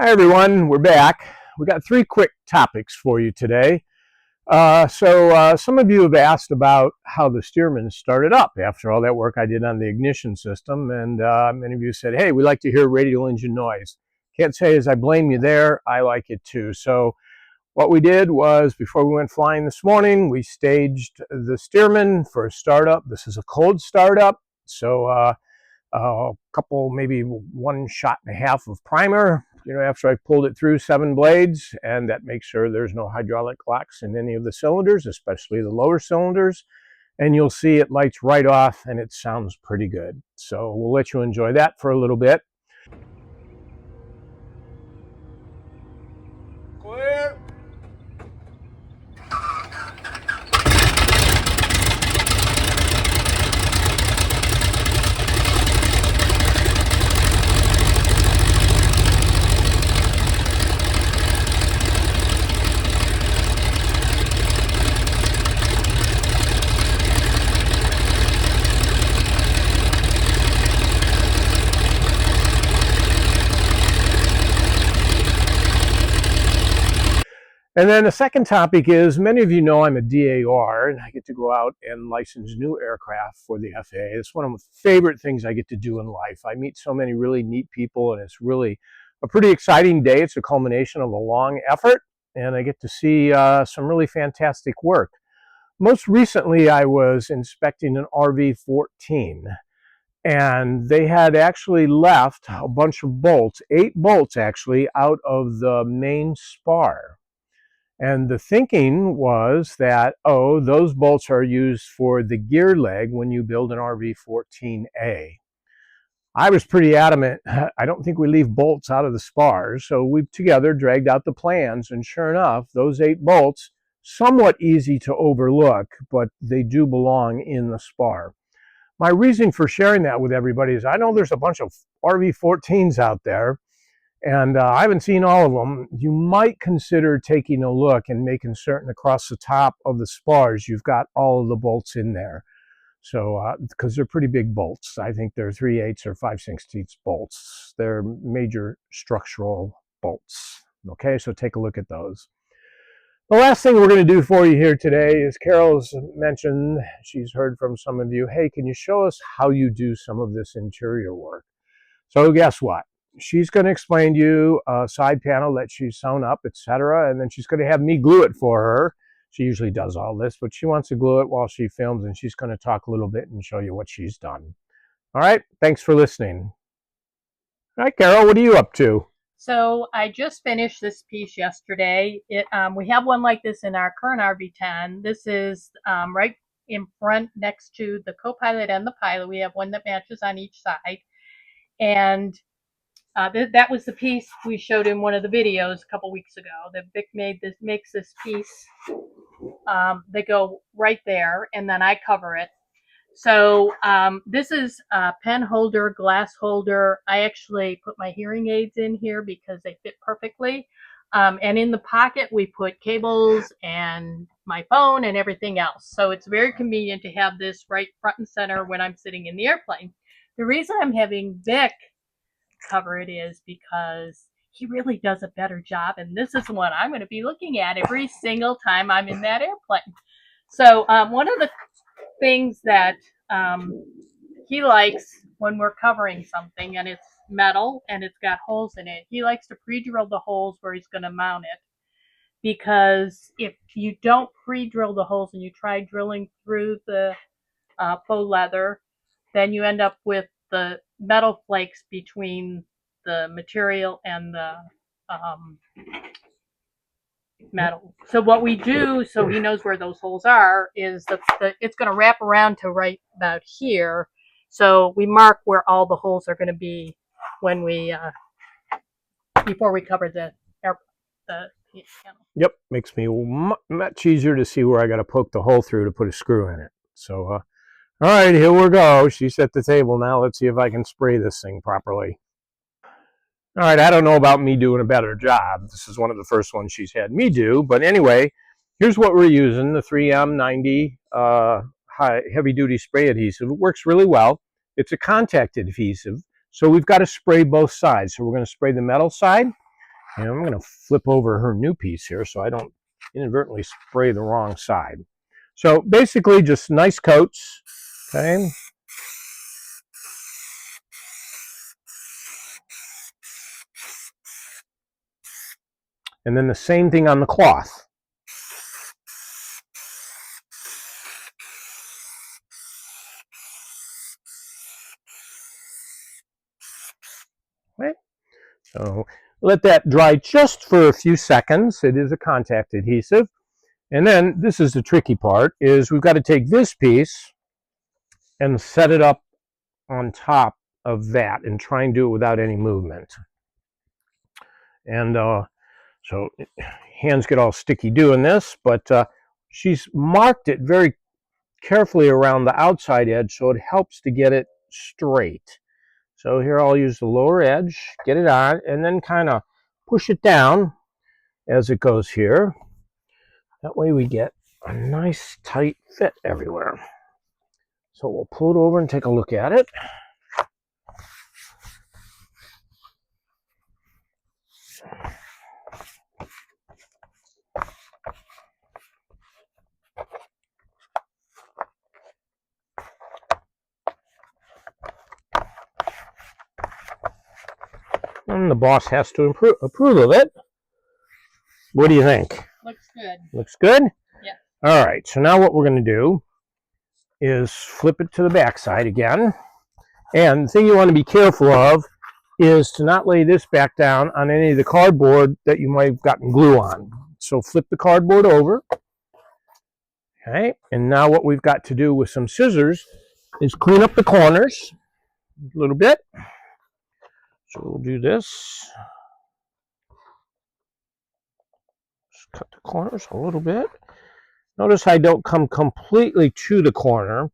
Hi everyone, we're back. We got three quick topics for you today. Some of you have asked about how the Stearman started up after all that work I did on the ignition system, and many of you said, hey, we like to hear radial engine noise. Can't say as I blame you there, I like it too. So what we did was, before we went flying this morning, we staged the Stearman for a startup. This is a cold startup, so a couple, maybe 1.5 shots of primer, after I've pulled it through 7 blades, and that makes sure there's no hydraulic locks in any of the cylinders, especially the lower cylinders. And you'll see it lights right off and it sounds pretty good. So we'll let you enjoy that for a little bit. Clear. And then the second topic is, many of you know I'm a DAR, and I get to go out and license new aircraft for the FAA. It's one of my favorite things I get to do in life. I meet so many really neat people, and it's really a pretty exciting day. It's a culmination of a long effort, and I get to see some really fantastic work. Most recently, I was inspecting an RV-14. And they had actually left a bunch of bolts, 8 bolts actually, out of the main spar. And the thinking was that, oh, those bolts are used for the gear leg when you build an RV-14A. I was pretty adamant, I don't think we leave bolts out of the spars. So we together dragged out the plans, and sure enough, those 8 bolts, somewhat easy to overlook, but they do belong in the spar. My reason for sharing that with everybody is I know there's a bunch of RV-14s out there, and I haven't seen all of them. You might consider taking a look and making certain across the top of the spars you've got all of the bolts in there. So, because they're pretty big bolts. I think they're 3/8 or 5/16 bolts. They're major structural bolts. Okay, so take a look at those. The last thing we're going to do for you here today is, Carol's mentioned, she's heard from some of you, hey, can you show us how you do some of this interior work? So guess what? She's going to explain to you a side panel that she's sewn up, etc., and then she's going to have me glue it for her. She usually does all this, but she wants to glue it while she films, and she's going to talk a little bit and show you what she's done. All right, thanks for listening. All right, Carol, what are you up to? So I just finished this piece yesterday. We have one like this in our current RV-10. This is right in front next to the co-pilot and the pilot. We have one that matches on each side. And that was the piece we showed in one of the videos a couple weeks ago. That Vic makes this piece. They go right there, and then I cover it. So this is a pen holder, glass holder. I actually put my hearing aids in here because they fit perfectly. And in the pocket, we put cables and my phone and everything else. So it's very convenient to have this right front and center when I'm sitting in the airplane. The reason I'm having Vic cover it is because he really does a better job. And this is what I'm going to be looking at every single time I'm in that airplane. So one of the things that he likes when we're covering something and it's metal and it's got holes in it, he likes to pre-drill the holes where he's going to mount it, because if you don't pre-drill the holes and you try drilling through the faux leather, then you end up with the metal flakes between the material and the metal. So what we do, so he knows where those holes are, is it's going to wrap around to right about here. So we mark where all the holes are going to be when we before we cover the panel. Yep, makes me much easier to see where I got to poke the hole through to put a screw in it. So, all right, here we go. She's at the table now. Let's see if I can spray this thing properly. All right, I don't know about me doing a better job. This is one of the first ones she's had me do. But anyway, here's what we're using, the 3M90 heavy-duty spray adhesive. It works really well. It's a contact adhesive, so we've got to spray both sides. So we're going to spray the metal side, And I'm going to flip over her new piece here so I don't inadvertently spray the wrong side. So basically just nice coats, okay? And then the same thing on the cloth. Okay? So let that dry just for a few seconds. It is a contact adhesive. And then this is the tricky part, is we've got to take this piece and set it up on top of that and try and do it without any movement. And so hands get all sticky doing this, but she's marked it very carefully around the outside edge so it helps to get it straight. So here I'll use the lower edge, get it on, and then kind of push it down as it goes here. That way we get a nice tight fit everywhere. So we'll pull it over and take a look at it. And the boss has to approve of it. What do you think? Looks good. Looks good? Yeah. All right, so now what we're going to do is flip it to the back side again. And the thing you want to be careful of is to not lay this back down on any of the cardboard that you might have gotten glue on. So flip the cardboard over. Okay, and now what we've got to do with some scissors is clean up the corners a little bit. So we'll do this. Just cut the corners a little bit. Notice I don't come completely to the corner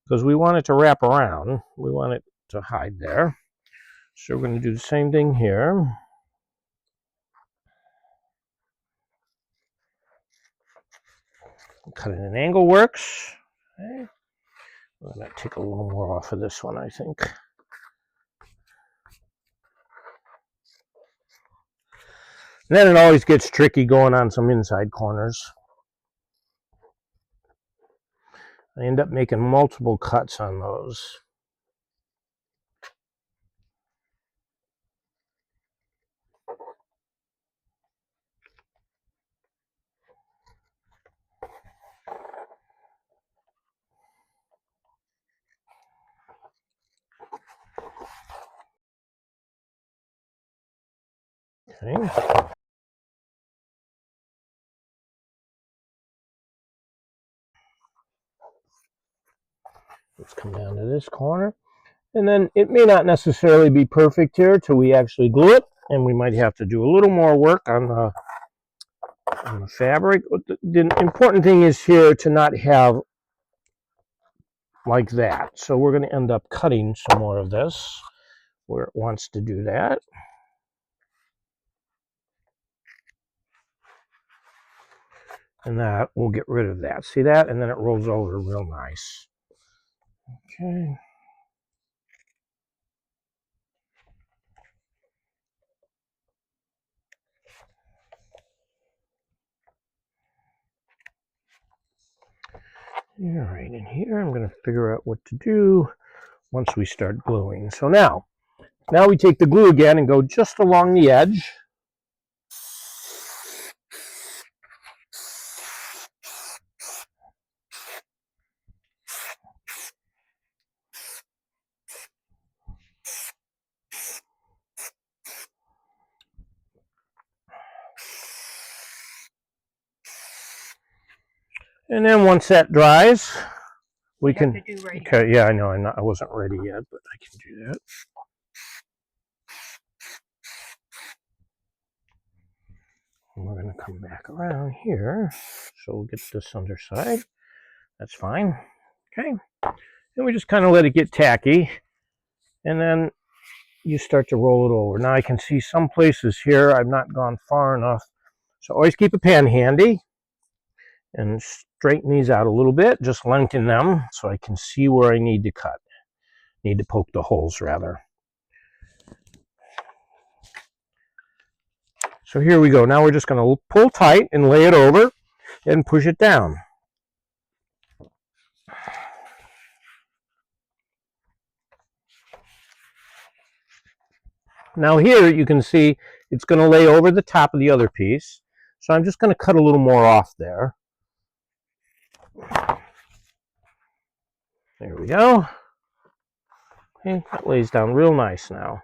because we want it to wrap around. We want it to hide there. So we're going to do the same thing here. Cut at an angle works. Okay. I'm going to take a little more off of this one, I think. And then it always gets tricky going on some inside corners. I end up making multiple cuts on those. Okay. Let's come down to this corner. And then it may not necessarily be perfect here till we actually glue it. And we might have to do a little more work on the fabric. The important thing is here to not have like that. So we're going to end up cutting some more of this where it wants to do that. And that will get rid of that. See that? And then it rolls over real nice. Okay. All right, and here I'm going to figure out what to do once we start gluing. So now we take the glue again and go just along the edge. And then once that dries, we can. Okay, yeah, I know. I wasn't ready yet, but I can do that. And we're going to come back around here. So we'll get this underside. That's fine. Okay. And we just kind of let it get tacky. And then you start to roll it over. Now I can see some places here I've not gone far enough. So always keep a pen handy. And straighten these out a little bit, just lengthen them so I can see where I need to cut. Need to poke the holes rather. So here we go. Now we're just going to pull tight and lay it over and push it down. Now here you can see it's going to lay over the top of the other piece. So I'm just going to cut a little more off there. There we go. Okay, that lays down real nice now.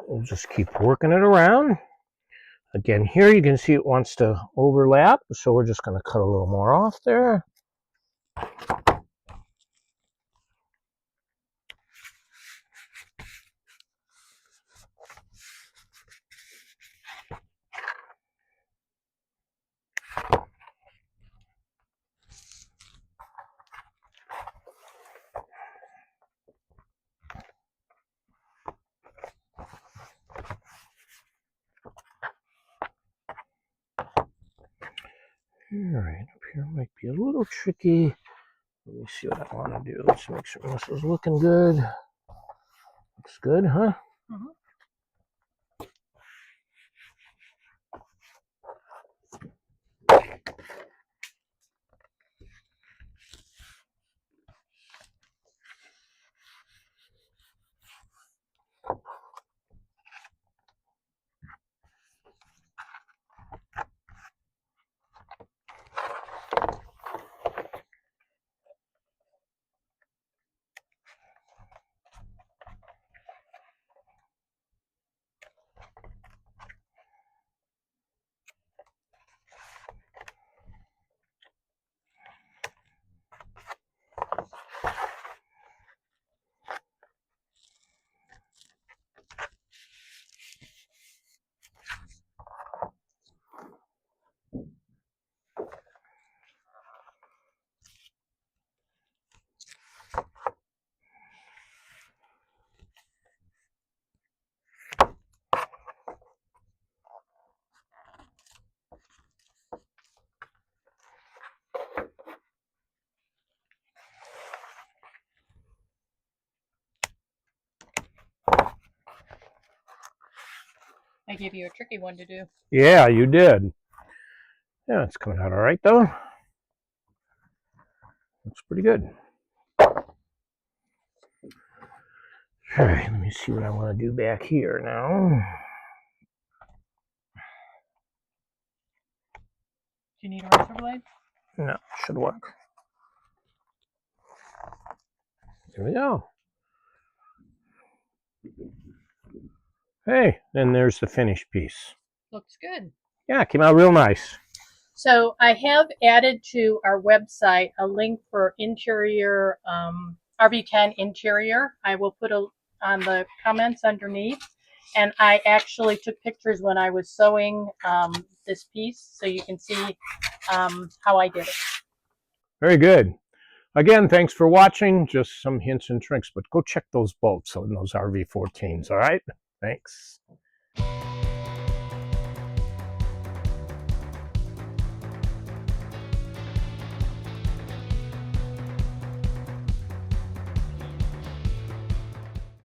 We'll just keep working it around. Again, here you can see it wants to overlap, so we're just going to cut a little more off there. All right, up here might be a little tricky. Let me see what I want to do. Let's make sure this is looking good. Looks good, huh? Mm-hmm. I gave you a tricky one to do. Yeah, you did. Yeah, it's coming out all right, though. Looks pretty good. All right, let me see what I want to do back here now. Do you need a razor blade? No, should work. There we go. Hey, and there's the finished piece. Looks good. Yeah, it came out real nice. So I have added to our website a link for interior RV-10 interior. I will put on the comments underneath. And I actually took pictures when I was sewing this piece, so you can see how I did it. Very good. Again, thanks for watching. Just some hints and tricks, but go check those boats on those RV-14s, all right? Thanks.